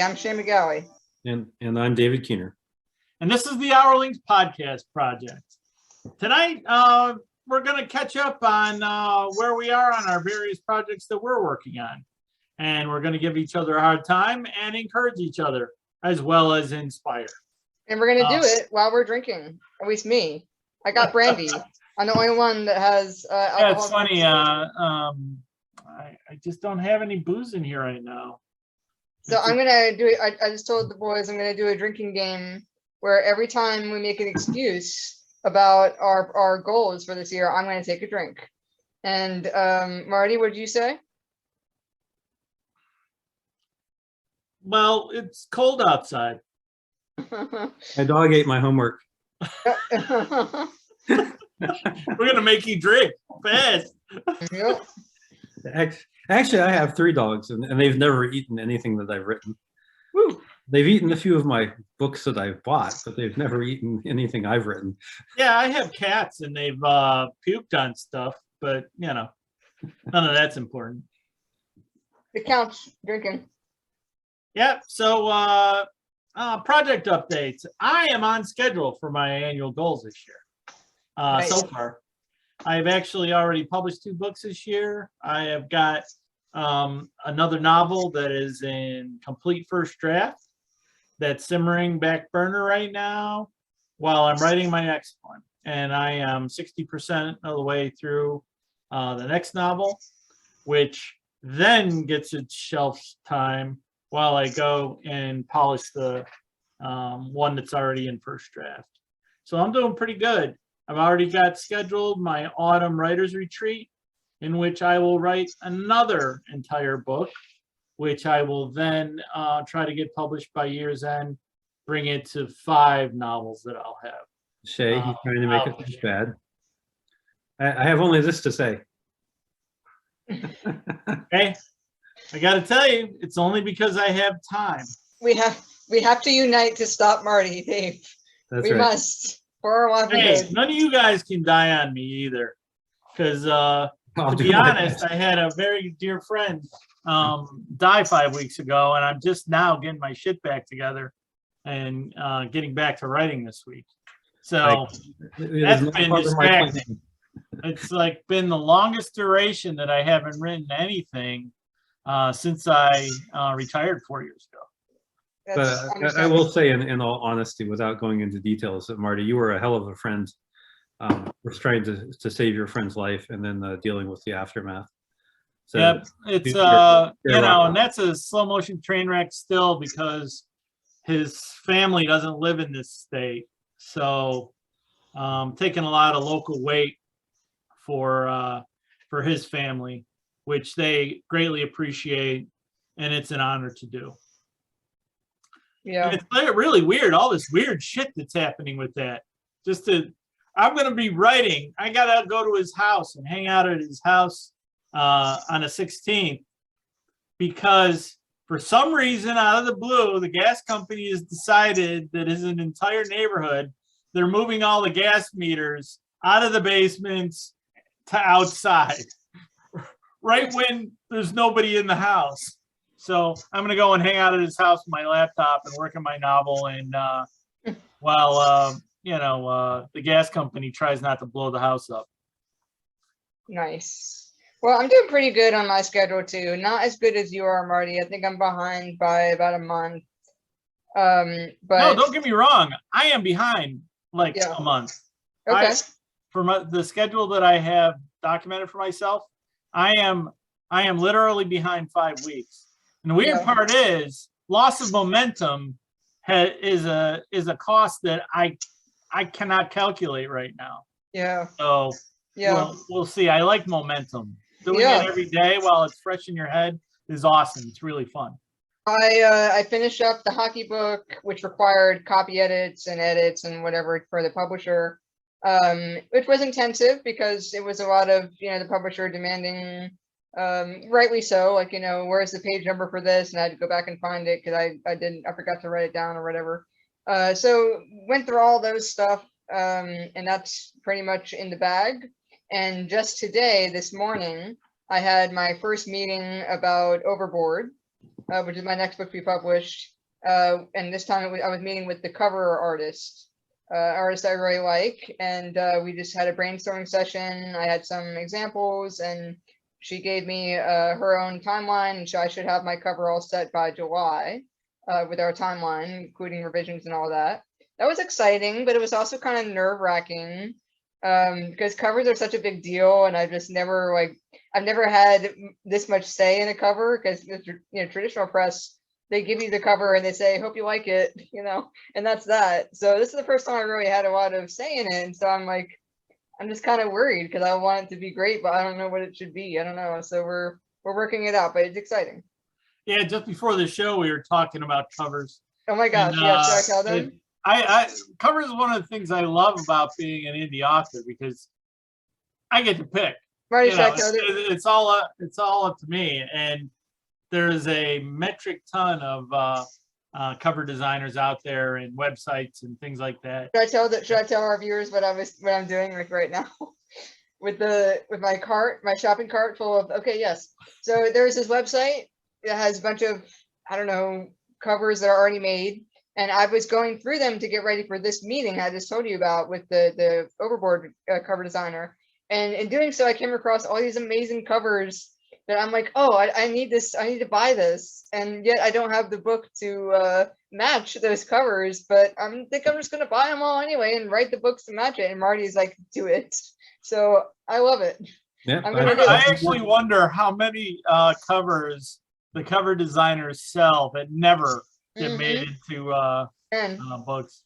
I'm Shane Megale. And I'm David Keener. And this is the Hourlings podcast project. Tonight, we're going to catch up on where we are on our various projects that we're working on. And we're going to give each other a hard time and encourage each other, as well as inspire. And we're going to do it while we're drinking. At least me. I got brandy. I'm the only one that has alcohol. Yeah, it's funny. I just don't have any booze in here right now. So I'm going to do it. I just told the boys I'm going to do a drinking game where every time we make an excuse about our goals for this year, I'm going to take a drink. And Marty, what did you say? Well, it's cold outside. My dog ate my homework. We're going to make you drink fast. Yep. Actually, I have 3 dogs, and they've never eaten anything that I've written. Woo. They've eaten a few of my books that I've bought, but they've never eaten anything I've written. Yeah, I have cats, and they've puked on stuff, but, you know, none of that's important. It counts, drinking. Yep, so project updates. I am on schedule for my annual goals this year. Nice. So far. I've actually already published 2 books this year. I have got another novel that is in complete first draft that's simmering back burner right now while I'm writing my next one. And I am 60% of the way through the next novel, which then gets its shelf time while I go and polish the one that's already in first draft. So I'm doing pretty good. I've already got scheduled my autumn writers retreat, in which I will write another entire book, which I will then try to get published by year's end, bring it to 5 novels that I'll have. Shay, he's trying to make it look bad. I have only this to say. Okay, I got to tell you, it's only because I have time. We have to unite to stop Marty, Dave. That's we right. must. For our Hey, livelihood. none of you guys can die on me either, because to be honest, I had a very dear friend die 5 weeks ago, and I'm just now getting my shit back together and getting back to writing this week. So that's been distracting. It's like been the longest duration that I haven't written anything since I retired 4 years ago. But I will say, in all honesty, without going into details, that Marty, you were a hell of a friend. We're trying to save your friend's life, and then dealing with the aftermath. So yep, it's you know, and that's a slow motion train wreck still, because his family doesn't live in this state. So taking a lot of local weight for his family, which they greatly appreciate, and it's an honor to do. Yeah, and it's really weird, all this weird shit that's happening with that. I'm going to be writing. I got to go to his house and hang out at his house on the 16th, because for some reason, out of the blue, the gas company has decided that as an entire neighborhood, they're moving all the gas meters out of the basements to outside, right when there's nobody in the house. So I'm going to go and hang out at his house with my laptop and work on my novel, and while you know, the gas company tries not to blow the house up. nice. Well, I'm doing pretty good on my schedule too. Not as good as you are, Marty. I think I'm behind by about a month. But no, don't get me wrong. I am behind like a month. Okay. For the schedule that I have documented for myself, I am literally behind 5 weeks. And the weird part is, loss of momentum is a cost that I cannot calculate right now. Yeah. So we'll see. I like momentum. Doing it every day while it's fresh in your head is awesome. It's really fun. I finished up the hockey book, which required copy edits and whatever for the publisher, which was intensive because it was a lot of, you know, the publisher demanding, rightly so, like, you know, where's the page number for this? And I had to go back and find it because I forgot to write it down or whatever. So went through all those stuff, and that's pretty much in the bag. And just today, this morning, I had my first meeting about Overboard, which is my next book to be published. And this time I was meeting with the cover artist, artist I really like, and we just had a brainstorming session. I had some examples, and she gave me her own timeline, and I should have my cover all set by July, with our timeline, including revisions and all that. That was exciting, but it was also kind of nerve-wracking, because covers are such a big deal, and I've just never I've never had this much say in a cover, because traditional press, they give you the cover and they say, hope you like it, and that's that. So this is the first time I really had a lot of say in it, and so I'm just kind of worried, because I want it to be great, but I don't know what it should be. I don't know. So we're working it out, but it's exciting. Yeah, just before the show, we were talking about covers. Oh my gosh, yeah, should I tell them? Cover is one of the things I love about being an indie author, because I get to pick. Marty, it's all up to me, and there's a metric ton of cover designers out there and websites and things like that. Should I tell our viewers what I'm doing right now? with my shopping cart full of, okay, yes. So there's this website that has a bunch of, I don't know, covers that are already made. And I was going through them to get ready for this meeting I just told you about with the Overboard cover designer. And in doing so, I came across all these amazing covers that I'm like, oh, I need this. I need to buy this. And yet I don't have the book to match those covers. But I think I'm just going to buy them all anyway and write the books to match it. And Marty's like, do it. So I love it. Yeah, I actually wonder how many covers the cover designers sell that never get made into books.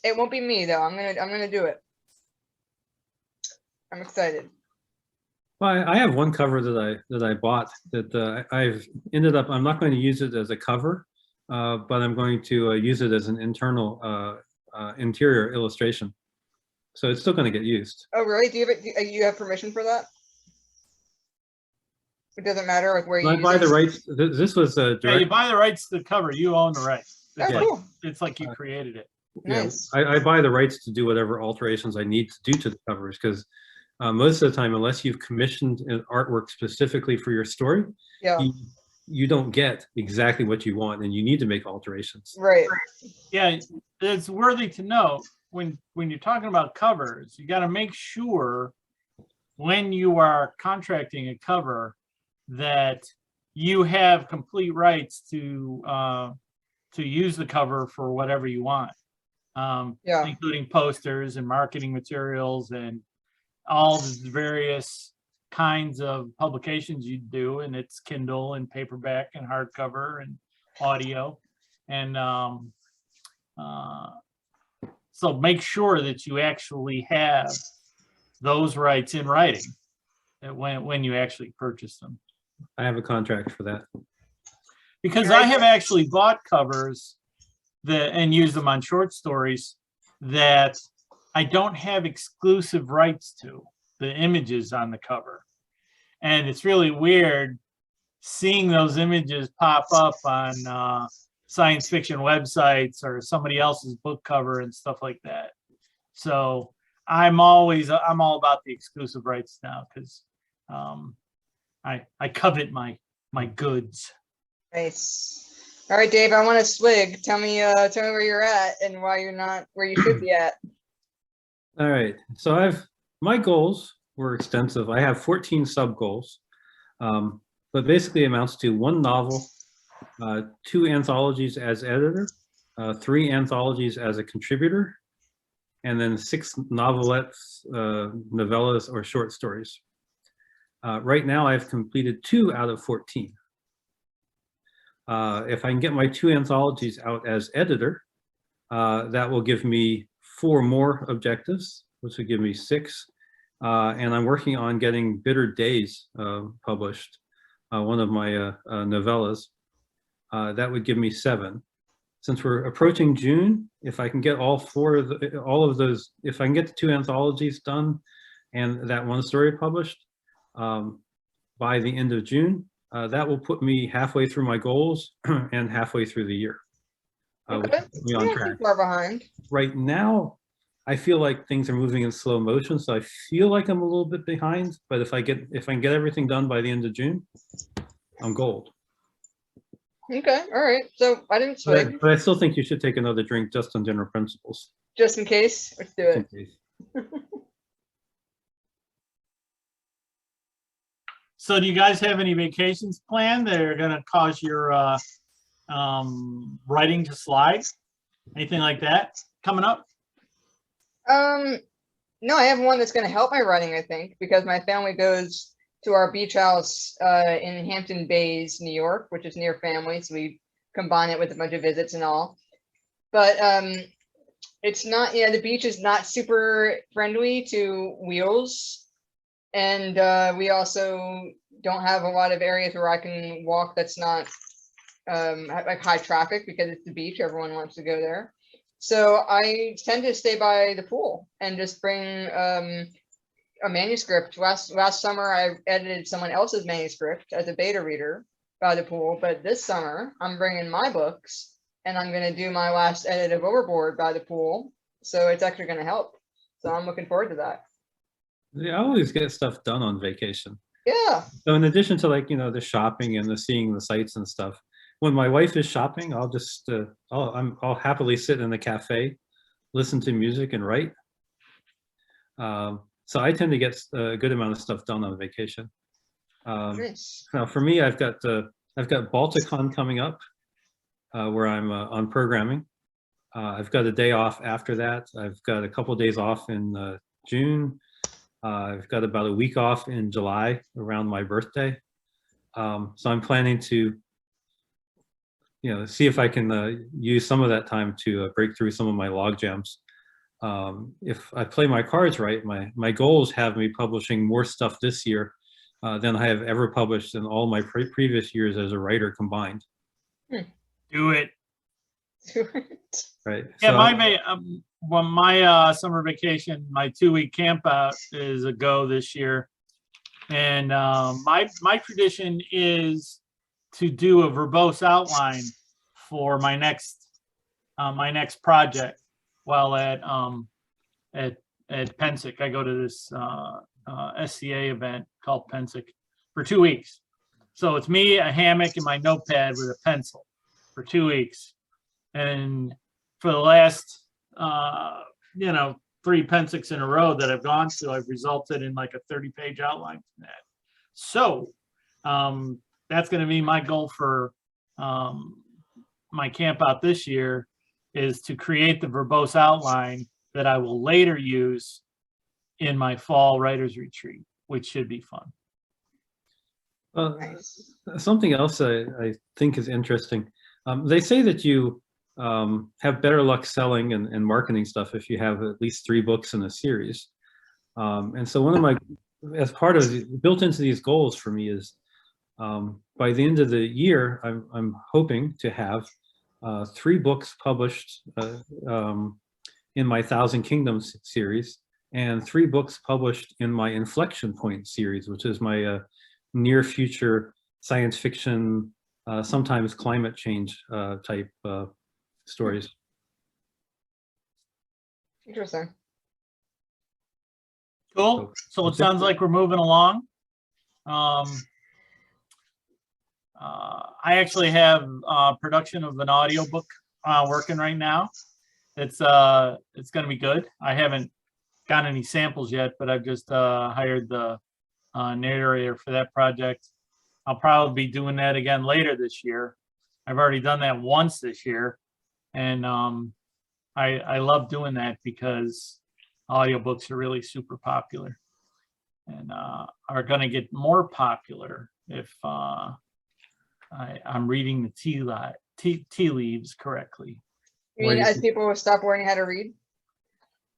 It won't be me though. I'm gonna do it. I'm excited. Well, I have one cover that I bought that I've ended up. I'm not going to use it as a cover, but I'm going to use it as an internal interior illustration. So it's still going to get used. Oh, really? Do you have permission for that? It doesn't matter where you buy the rights. This was a direct. Yeah, you buy the rights to the cover. You own the rights. Cool. It's like you created it. Nice. Yeah, I buy the rights to do whatever alterations I need to do to the covers, because most of the time, unless you've commissioned an artwork specifically for your story, you don't get exactly what you want, and you need to make alterations. Right. Yeah, it's worthy to note when you're talking about covers, you got to make sure when you are contracting a cover that you have complete rights to use the cover for whatever you want, including posters and marketing materials and all the various kinds of publications you do, and it's Kindle and paperback and hardcover and audio, and so make sure that you actually have those rights in writing when you actually purchase them. I have a contract for that. Because I have actually bought covers and used them on short stories that I don't have exclusive rights to, the images on the cover. And it's really weird seeing those images pop up on science fiction websites or somebody else's book cover and stuff like that. So I'm all about the exclusive rights now, because I covet my goods. Nice. All right, Dave, I want a swig. Tell me where you're at and why you're not where you should be at. All right. So my goals were extensive. I have 14 sub goals, but basically amounts to 1 novel, 2 anthologies as editor, 3 anthologies as a contributor, and then 6 novelettes, novellas, or short stories. Right now, I've completed 2 out of 14. If I can get my 2 anthologies out as editor, that will give me 4 more objectives, which will give me 6. And I'm working on getting Bitter Days published, one of my novellas. That would give me 7. Since we're approaching June, if I can get all of those, if I can get the 2 anthologies done and that 1 story published by the end of June, that will put me halfway through my goals and halfway through the year. Okay. Me on track. Far behind. Right now, I feel like things are moving in slow motion, so I feel like I'm a little bit behind. But if I can get everything done by the end of June, I'm gold. Okay, all right. So I didn't swig, But I still think you should take another drink just on general principles. just in case. Let's do Just in it. case. So do you guys have any vacations planned that are gonna cause your writing to slide? Anything like that coming up? No, I have one that's going to help my writing, I think, because my family goes to our beach house in Hampton Bays, New York, which is near family. So we combine it with a bunch of visits and all. But it's not, the beach is not super friendly to wheels. And we also don't have a lot of areas where I can walk that's not like high traffic because it's the beach. Everyone wants to go there. So I tend to stay by the pool and just bring a manuscript. Last summer, I edited someone else's manuscript as a beta reader by the pool. But this summer, I'm bringing my books and I'm going to do my last edit of Overboard by the pool. So it's actually going to help. So I'm looking forward to that. Yeah, I always get stuff done on vacation. Yeah. So in addition to like, the shopping and the seeing the sights and stuff, when my wife is shopping, I'll just I'll happily sit in the cafe, listen to music and write. So I tend to get a good amount of stuff done on vacation. Nice. Now for me, I've got Balticon coming up, where I'm on programming. I've got a day off after that. I've got a couple of days off in June. I've got about a week off in July around my birthday. So I'm planning to, see if I can use some of that time to break through some of my log jams. If I play my cards right, my goals have me publishing more stuff this year than I have ever published in all my previous years as a writer combined. Do it. Right. Yeah, So my summer vacation, my 2-week camp out is a go this year. And my tradition is to do a verbose outline for my next project while at Pensick. I go to this SCA event called Pensick for 2 weeks. So it's me, a hammock, and my notepad with a pencil for 2 weeks. And for the last 3 Pensicks in a row that I've gone to, I've resulted in like a 30-page outline from that. So that's going to be my goal for my camp out this year, is to create the verbose outline that I will later use in my fall writers retreat, which should be fun. Nice. Something else I think is interesting. They say that you have better luck selling and marketing stuff if you have at least 3 books in a series. And so as part of built into these goals for me is by the end of the year, I'm hoping to have 3 books published in my Thousand Kingdoms series and 3 books published in my Inflection Point series, which is my near future science fiction, sometimes climate change type stories. Interesting. Cool. So it sounds like we're moving along. I actually have production of an audiobook working right now. It's going to be good. I haven't got any samples yet, but I've just hired the narrator for that project. I'll probably be doing that again later this year. I've already done that once this year, and I love doing that because audiobooks are really super popular and are going to get more popular if I'm reading the tea leaves correctly. You mean as people stop learning how to read?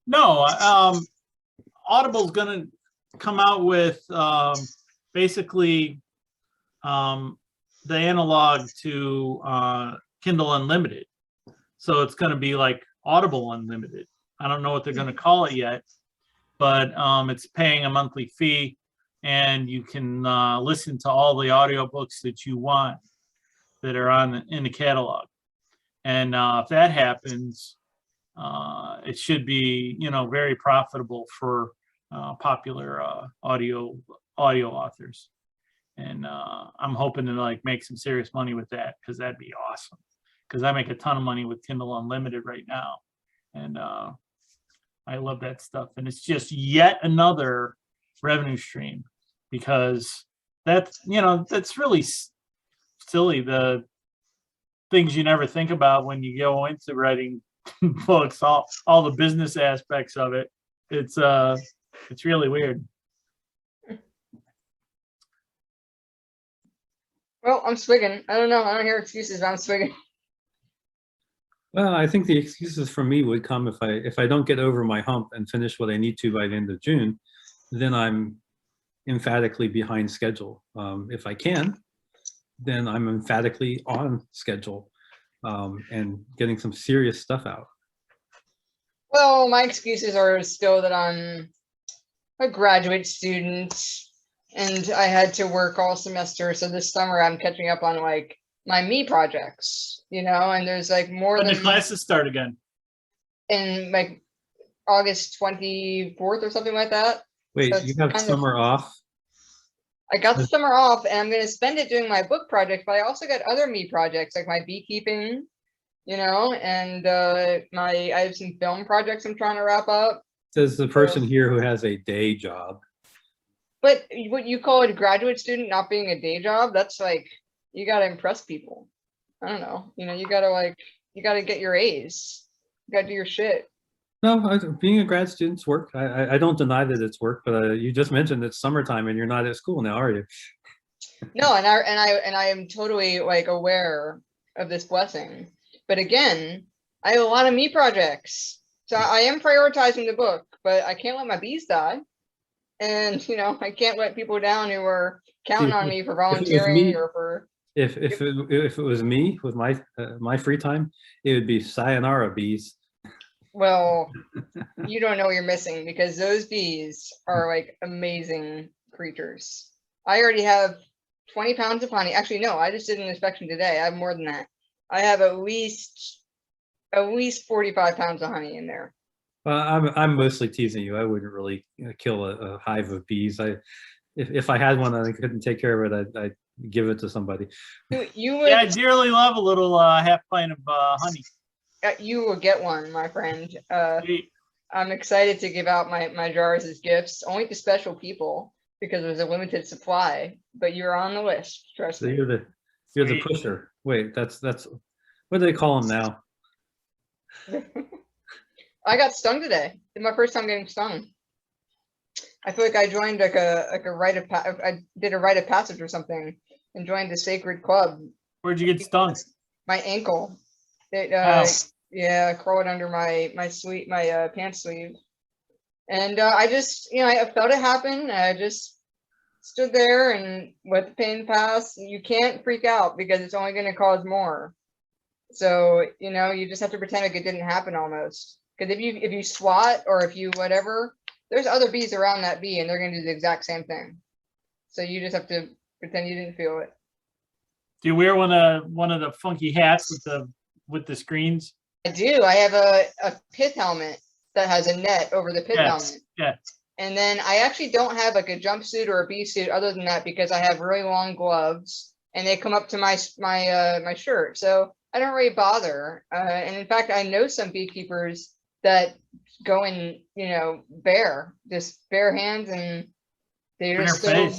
No, Audible's going to come out with basically the analog to Kindle Unlimited. So it's going to be like Audible Unlimited. I don't know what they're going to call it yet, but it's paying a monthly fee, and you can listen to all the audiobooks that you want that are in the catalog. And if that happens, it should be, very profitable for popular audio authors. And I'm hoping to like make some serious money with that, because that'd be awesome. Because I make a ton of money with Kindle Unlimited right now, and I love that stuff. And it's just yet another revenue stream, because that's, you know, that's really silly. The things you never think about when you go into writing books, all the business aspects of it. It's really weird. Well, I'm swigging. I don't know. I don't hear excuses, but I'm swigging. Well, I think the excuses for me would come if I don't get over my hump and finish what I need to by the end of June, then I'm emphatically behind schedule. If I can, then I'm emphatically on schedule, and getting some serious stuff out. Well, my excuses are still that I'm a graduate student and I had to work all semester. So this summer I'm catching up on like my me projects, you know, and there's like more When than the classes start again. in like August 24th or something like that. Wait, So you it's have kind of- summer off? I got the summer off and I'm going to spend it doing my book project, but I also got other me projects like my beekeeping, you know, and I have some film projects I'm trying to wrap up. Says the person here who has a day job. But what you call a graduate student not being a day job, that's like, you got to impress people. I don't know. You know, you got to get your A's. You got to do your shit. No, being a grad student's work. I don't deny that it's work, but you just mentioned it's summertime and you're not at school now, are you? No, and I am totally like aware of this blessing. But again, I have a lot of me projects. So I am prioritizing the book, but I can't let my bees die. And, you know, I can't let people down who are counting on me for volunteering or for. If it was me with my free time, it would be sayonara bees. Well, you don't know what you're missing, because those bees are like amazing creatures. I already have 20 pounds of honey. Actually, no, I just did an inspection today. I have more than that. I have at least 45 pounds of honey in there. I'm mostly teasing you. I wouldn't really kill a hive of bees. If I had one and I couldn't take care of it, I'd give it to somebody. You would. Yeah, I dearly love a little half pint of honey. You will get one, my friend. Sweet. I'm excited to give out my jars as gifts, only to special people, because there's a limited supply. But you're on the list, trust So me. you're the pusher. Wait, that's what do they call them now? I got stung today. It's my first time getting stung. I feel like I joined like a rite of I did a rite of passage or something and joined the sacred club. Where'd you get stung? My ankle. It yeah, crawled under my pants sleeve. And I just, you know, I felt it happen. I just stood there and let the pain pass. You can't freak out because it's only going to cause more. So, you know, you just have to pretend like it didn't happen almost. Because if you swat or if you whatever, there's other bees around that bee and they're going to do the exact same thing. So you just have to pretend you didn't feel it. Do you wear one of the funky hats with the screens? I do. I have a pith helmet that has a net over the pith helmet. Yeah. And then I actually don't have like a jumpsuit or a bee suit other than that, because I have really long gloves and they come up to my shirt. So I don't really bother. And in fact, I know some beekeepers that go in, you know, just bare hands, and they're just still,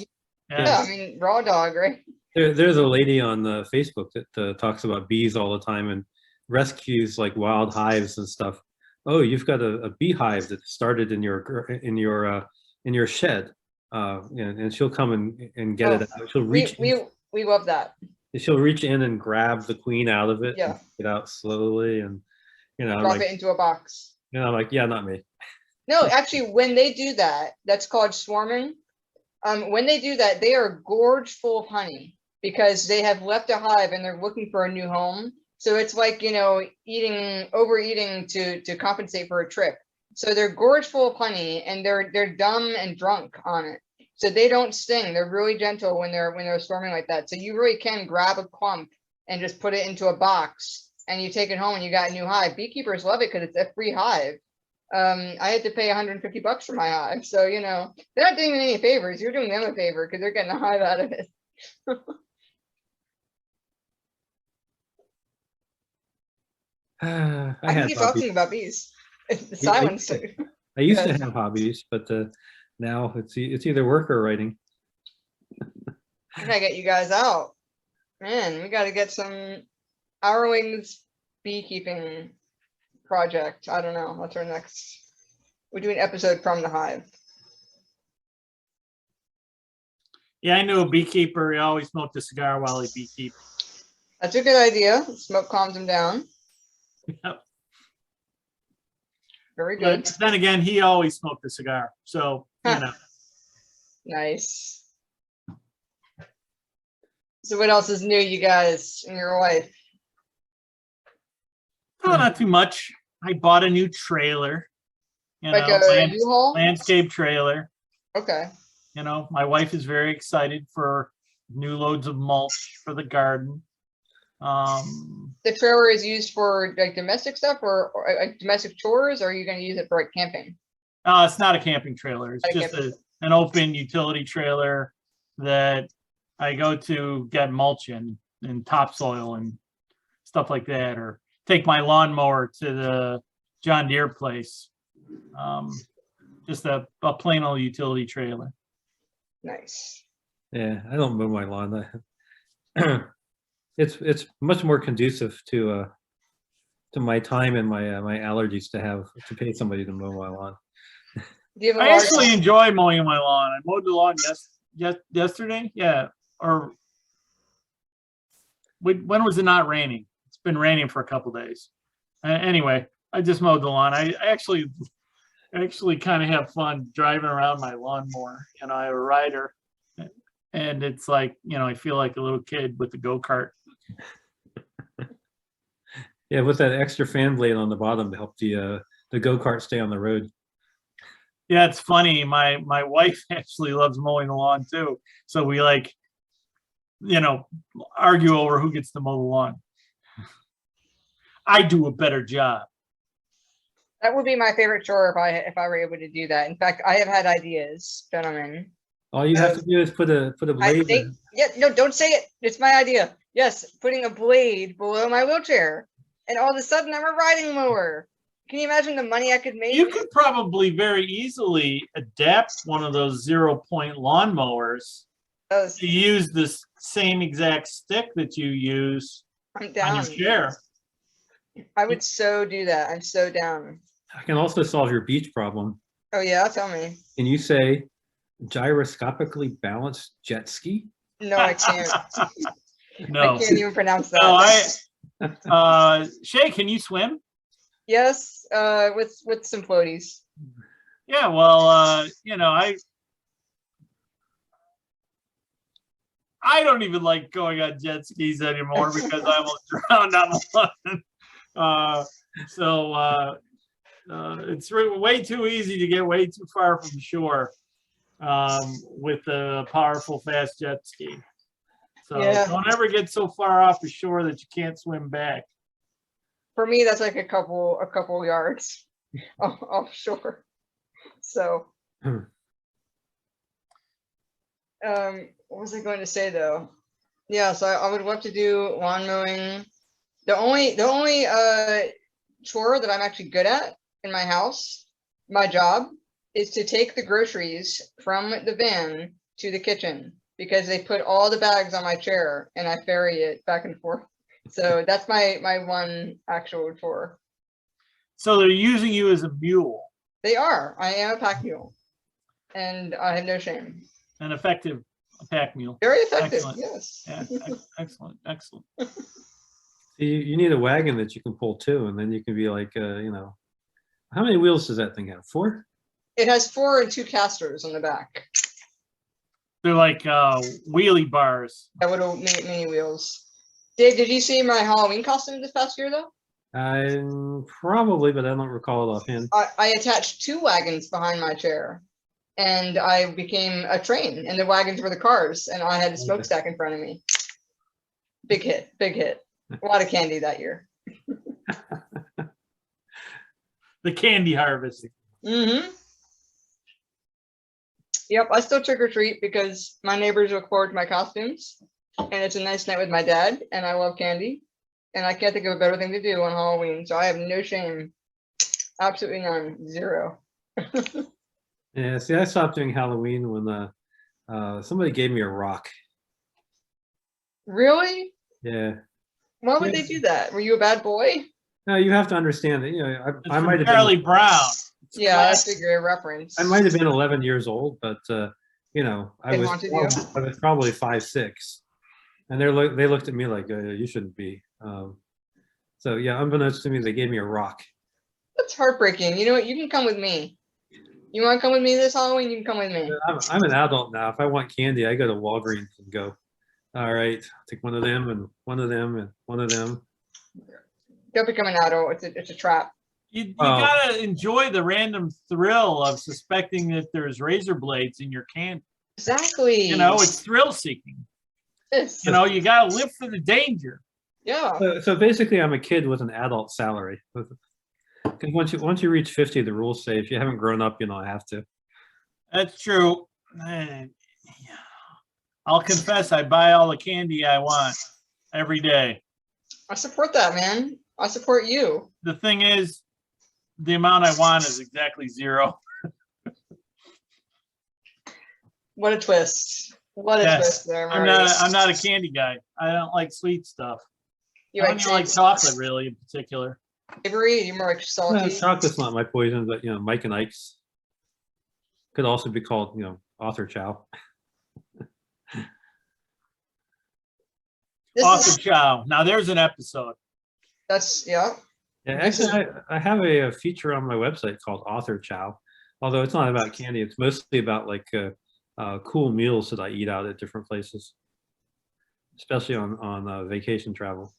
yeah, I mean, raw dog, right? There's a lady on Facebook that talks about bees all the time and rescues like wild hives and stuff. Oh, you've got a beehive that started in your shed, and she'll come and get it out. She'll reach. We love that. She'll reach in and grab the queen out of it. Yeah. And get out slowly, and you know, drop it into a box. You know, like, yeah, not me. No, actually, when they do that, that's called swarming. When they do that, they are gorged full of honey because they have left a hive and they're looking for a new home. So it's like, you know, overeating to compensate for a trip. So they're gorged full of honey and they're dumb and drunk on it. So they don't sting. They're really gentle when they're swarming like that. So you really can grab a clump and just put it into a box and you take it home and you got a new hive. Beekeepers love it because it's a free hive. I had to pay $150 for my hive. So, you know, they're not doing me any favors. You're doing them a favor because they're getting a hive out of it. I I can had keep hobbies. talking about bees. The Yeah, silence. I used to Yes. have hobbies, but now it's either work or writing. I gotta get you guys out. Man, we gotta get some Hourlings beekeeping project. I don't know. What's our next? We're doing an episode from the hive. Yeah, I knew a beekeeper. He always smoked a cigar while he beekeeped. That's a good idea. Smoke calms him down. Yep. Very good. But then again, he always smoked a cigar. So, you know. Nice. So what else is new, you guys, in your life? Oh, not too much. I bought a new trailer. You Like know, a U-Haul? landscape trailer. Okay. You know, my wife is very excited for new loads of mulch for the garden. The trailer is used for like domestic stuff or like domestic chores, or are you going to use it for like camping? It's not a camping trailer. It's Not a just camping an open utility trailer that I go to get mulch in and topsoil and stuff like that, or take my lawnmower to the John Deere place. Just a plain old utility trailer. Nice. Yeah, I don't mow my lawn. It's much more conducive to my time and my allergies to pay somebody to mow my lawn. Do you have a I large actually enjoy mowing my lawn. I mowed the lawn yesterday. Yeah, or when was it not raining? It's been raining for a couple days. Anyway, I just mowed the lawn. I actually kind of have fun driving around my lawnmower. You know, I have a rider, and it's like, you know, I feel like a little kid with the go-kart. Yeah, with that extra fan blade on the bottom to help the go-kart stay on the road. Yeah, it's funny. My wife actually loves mowing the lawn too. So we like, you know, argue over who gets to mow the lawn. I do a better job. That would be my favorite chore if I were able to do that. In fact, I have had ideas, gentlemen. All you have to do is put a blade. Yeah, no, don't say it. It's my idea. Yes, putting a blade below my wheelchair, and all of a sudden I'm a riding mower. Can you imagine the money I could make? You could probably very easily adapt one of those 0-point lawnmowers to use the same exact stick that you use I'm down. on your chair. I would so do that. I'm so down. I can also solve your beach problem. Oh yeah, tell me. Can you say gyroscopically balanced jet ski? No, I can't. No, I can't even pronounce that. No, Shay, can you swim? Yes, with some floaties. Yeah, well, you know, I don't even like going on jet skis anymore because I almost drowned on one. It's way too easy to get way too far from shore with a powerful, fast jet ski. So Yeah. don't ever get so far off the shore that you can't swim back. For me, that's like a couple yards offshore. So, what was I going to say though? Yeah, so I would love to do lawn mowing. The only chore that I'm actually good at in my house, my job, is to take the groceries from the van to the kitchen, because they put all the bags on my chair and I ferry it back and forth. So that's my one actual chore. So they're using you as a mule. They are. I am a pack mule, and I have no shame. An effective pack mule. Very effective. Excellent. Yes. Yeah, excellent. You need a wagon that you can pull too, and then you can be like, you know, how many wheels does that thing have? 4? It has 4 and 2 casters on the back. They're like wheelie bars. That would mini wheels. Dave, did you see my Halloween costume this past year though? Probably, but I don't recall it offhand. I attached 2 wagons behind my chair, and I became a train, and the wagons were the cars, and I had a smokestack in front of me. Big hit, big hit. A lot of candy that year. The candy harvest. Mm-hmm. Yep, I still trick or treat because my neighbors look forward to my costumes, and it's a nice night with my dad, and I love candy, and I can't think of a better thing to do on Halloween. So I have no shame, absolutely none, zero. Yeah, see, I stopped doing Halloween when somebody gave me a rock. Really? Yeah. Why would they do that? Were you a bad boy? No, you have to understand that, It's I from might have Charlie been, Brown. It's Yeah, I classic. figure a reference. I might have been 11 years old, but I It was haunted you? probably 5, 6, and they looked at me like, you shouldn't be. So yeah, unbeknownst to me, they gave me a rock. That's heartbreaking. You know what? You can come with me. You want to come with me this Halloween? You can come with me. I'm an adult now. If I want candy, I go to Walgreens and go, all right, take one of them and one of them and one of them. Don't become an adult. It's a trap. You gotta enjoy the random thrill of suspecting that there's razor blades in your candy. Exactly. You know, it's thrill seeking. Yes. You know, you gotta live for the danger. Yeah. So basically, I'm a kid with an adult salary. Because once you reach 50, the rules say if you haven't grown up, you don't have to. That's true. I'll confess, I buy all the candy I want every day. I support that, man. I support you. The thing is, the amount I want is exactly 0. What a twist. What a Yes. twist there, I'm Marty. not a candy guy. I don't like sweet stuff. You I don't even like chocolate really in particular. savory? You're more like salty. Chocolate's not my poison, but Mike and Ike's could also be called author chow. Author chow. Now there's an episode. That's yeah. Yeah, actually, I have a feature on my website called Author Chow, although it's not about candy. It's mostly about like cool meals that I eat out at different places, especially on vacation travel.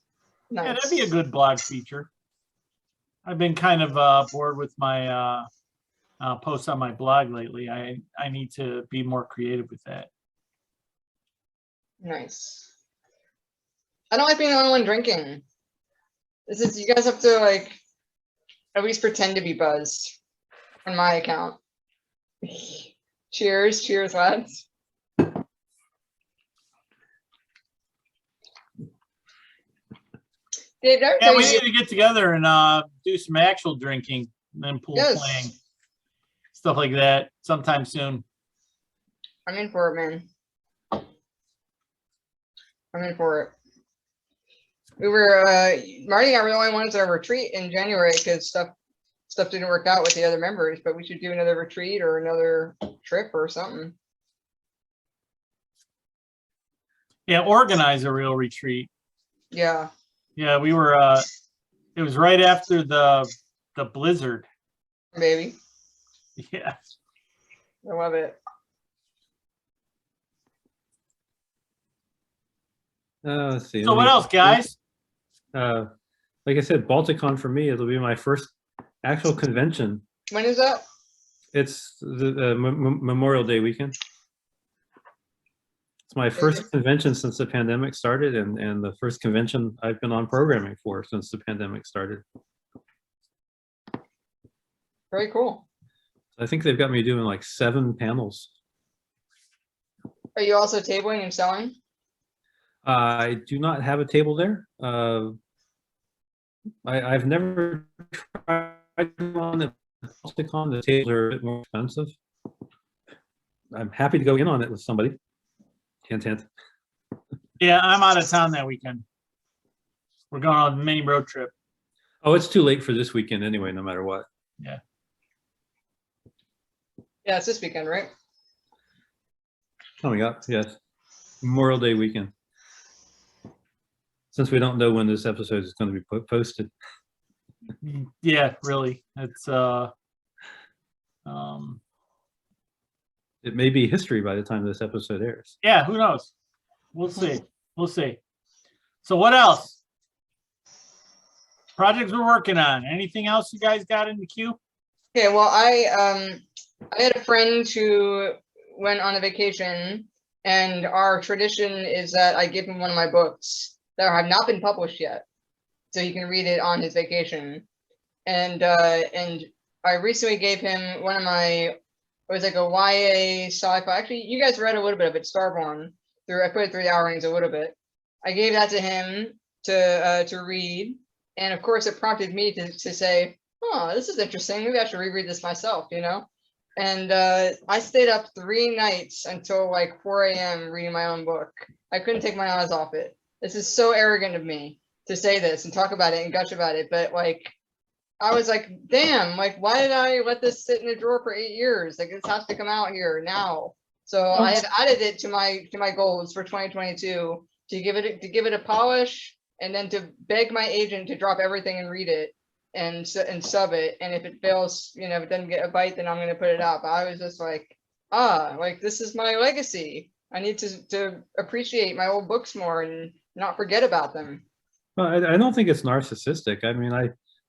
Nice. Yeah, that'd be a good blog feature. I've been kind of bored with my posts on my blog lately. I need to be more creative with that. Nice. I don't like being the only one drinking. You guys have to like at least pretend to be buzzed on my account. Cheers, cheers, lads. Dave, Yeah, we need to get together and do some actual drinking and then pool Yes. playing. Stuff like that sometime soon. I'm in for it, man. I'm in for it. We were Marty and I really wanted to retreat in January because stuff didn't work out with the other members, but we should do another retreat or another trip or something. Yeah, organize a real retreat. Yeah. Yeah, we were it was right after the blizzard. Baby. Yeah. I love it. Let's see. So what else, guys? Like I said, Balticon for me, it'll be my first actual convention. When is that? It's the Memorial Day weekend. It's my first convention since the pandemic started, and the first convention I've been on programming for since the pandemic started. Very cool. I think they've got me doing like 7 panels. Are you also tabling and selling? I do not have a table there. I've never tried on it. The tables are a bit more expensive. I'm happy to go in on it with somebody. Hint, hint. Yeah, I'm out of town that weekend. We're going on a mini road trip. Oh, it's too late for this weekend anyway, no matter what. Yeah. Yeah, it's this weekend, right? Coming up, yes. Memorial Day weekend. Since we don't know when this episode is going to be posted. Yeah, really. It's It may be history by the time this episode airs. yeah, who knows? We'll see. We'll see. So what else? Projects we're working on. Anything else you guys got in the queue? Okay, well, I had a friend who went on a vacation, and our tradition is that I give him one of my books that have not been published yet, so he can read it on his vacation. And I recently gave him one of my It was like a YA sci-fi. Actually, you guys read a little bit of it, Starborn. I put it through the Hourlings a little bit. I gave that to him to read, and of course, it prompted me to say, "Oh, this is interesting. Maybe I should reread this myself." You know. And I stayed up 3 nights until like 4 a.m. reading my own book. I couldn't take my eyes off it. This is so arrogant of me to say this and talk about it and gush about it, but like, I was like, damn, like, why did I let this sit in a drawer for 8 years? Like, this has to come out here now. So I have added it to my goals for 2022 to give it a polish, and then to beg my agent to drop everything and read it and sub it. And if it fails, you know, if it doesn't get a bite, then I'm going to put it out. But I was just like, like, this is my legacy. I need to appreciate my old books more and not forget about them. Well, I don't think it's narcissistic. I mean,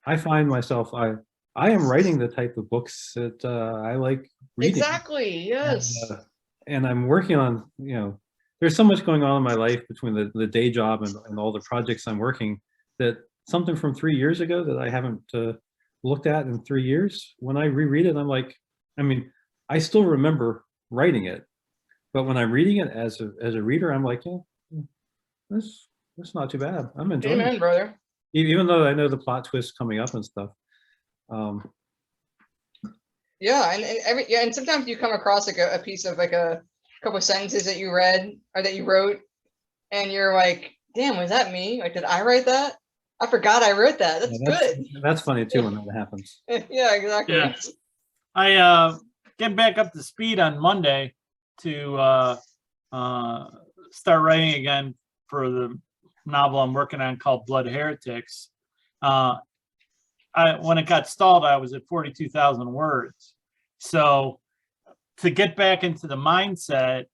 I find myself, I am writing the type of books that I like reading. Exactly. Yes. And I'm working on, you know, there's so much going on in my life between the day job and all the projects I'm working, that something from 3 years ago that I haven't looked at in 3 years, when I reread it, I'm like, I mean, I still remember writing it, but when I'm reading it as a reader, I'm like, yeah, that's not too bad. I'm enjoying Amen, it, brother. even though I know the plot twist coming up and stuff. Yeah, and sometimes you come across like a piece of like a couple of sentences that you read or that you wrote, and you're like, damn, was that me? Like, did I write that? I forgot I wrote that. That's good. That's funny too when that happens. Yeah, exactly. Yeah. I get back up to speed on Monday to start writing again for the novel I'm working on called Blood Heretics. When it got stalled, I was at 42,000 words. So to get back into the mindset,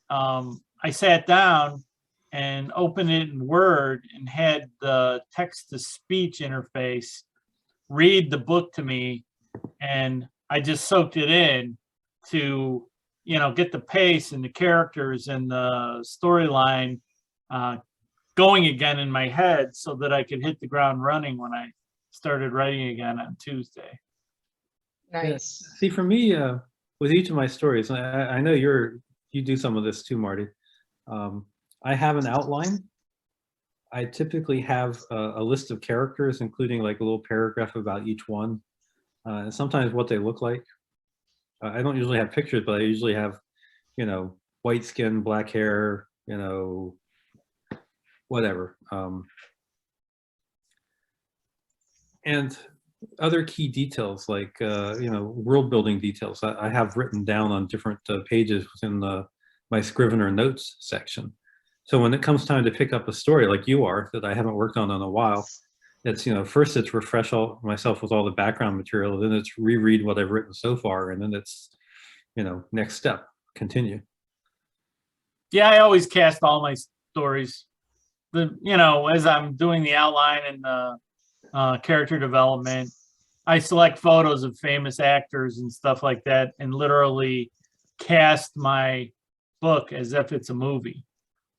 I sat down and opened it in Word and had the text-to-speech interface read the book to me, and I just soaked it in to, you know, get the pace and the characters and the storyline going again in my head so that I could hit the ground running when I started writing again on Tuesday. Nice. Yeah. See, for me, with each of my stories, I know you do some of this too, Marty. I have an outline. I typically have a list of characters, including like a little paragraph about each one, and sometimes what they look like. I don't usually have pictures, but I usually have, you know, white skin, black hair, you know, whatever. And other key details like, you know, world building details I have written down on different pages within my Scrivener notes section. So when it comes time to pick up a story like you are, that I haven't worked on in a while, it's, you know, first it's refresh myself with all the background material, then it's reread what I've written so far, and then it's, you know, next step, continue. Yeah, I always cast all my stories. You know, as I'm doing the outline and the character development, I select photos of famous actors and stuff like that and literally cast my book as if it's a movie.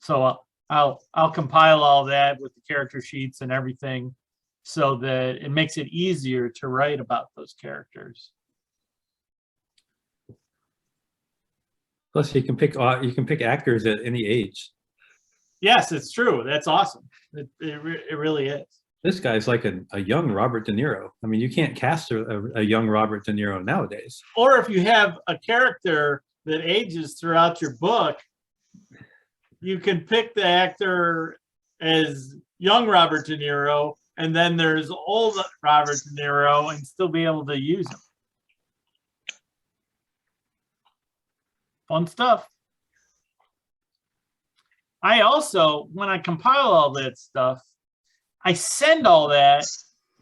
So I'll compile all that with the character sheets and everything so that it makes it easier to write about those characters. Plus you can pick actors at any age. Yes, it's true. That's awesome. It really is. This guy's like a young Robert De Niro. I mean, you can't cast a young Robert De Niro nowadays. Or if you have a character that ages throughout your book, you can pick the actor as young Robert De Niro, and then there's old Robert De Niro, and still be able to use him. Fun stuff. I also, when I compile all that stuff, I send all that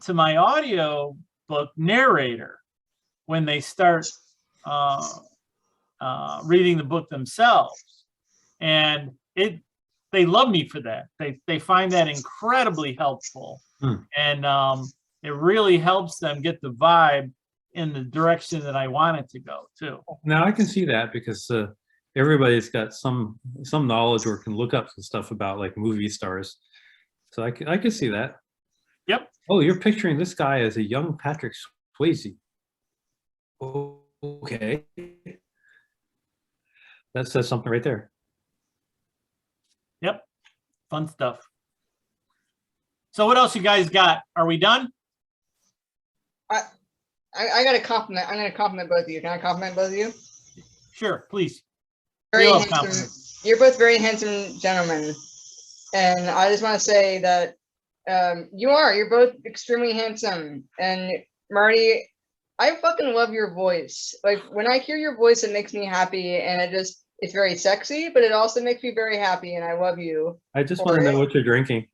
to my audio book narrator when they start reading the book themselves. And they love me for that. They find that incredibly helpful. And it really helps them get the vibe in the direction that I want it to go too. Now I can see that because everybody's got some knowledge or can look up some stuff about like movie stars. So I can see that. Yep. Oh, you're picturing this guy as a young Patrick Swayze. Oh, Okay. That says something right there. Yep. Fun stuff. So what else you guys got? Are we done? I got a compliment. I'm going to compliment both of you. Can I compliment both of you? Sure, please. Very We love handsome. compliments. You're both very handsome gentlemen. And I just want to say that you're both extremely handsome. And Marty, I fucking love your voice. Like when I hear your voice, it makes me happy, and it's very sexy, but it also makes me very happy, and I love you. I just want to know what you're drinking.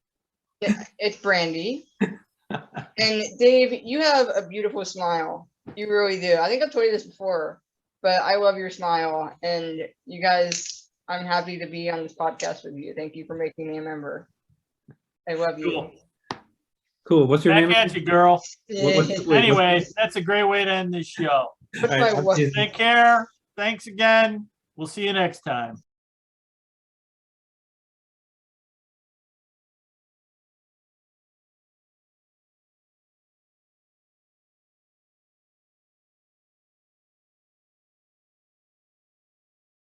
Yeah, it's brandy. And Dave, you have a beautiful smile. You really do. I think I've told you this before, but I love your smile. And you guys, I'm happy to be on this podcast with you. Thank you for making me a member. I love you. Cool. Cool. What's your Back name? at you, girl. Wait, Anyway, that's a great way to end this show. What's All my right, what? Take care. Thanks again. We'll see you next time.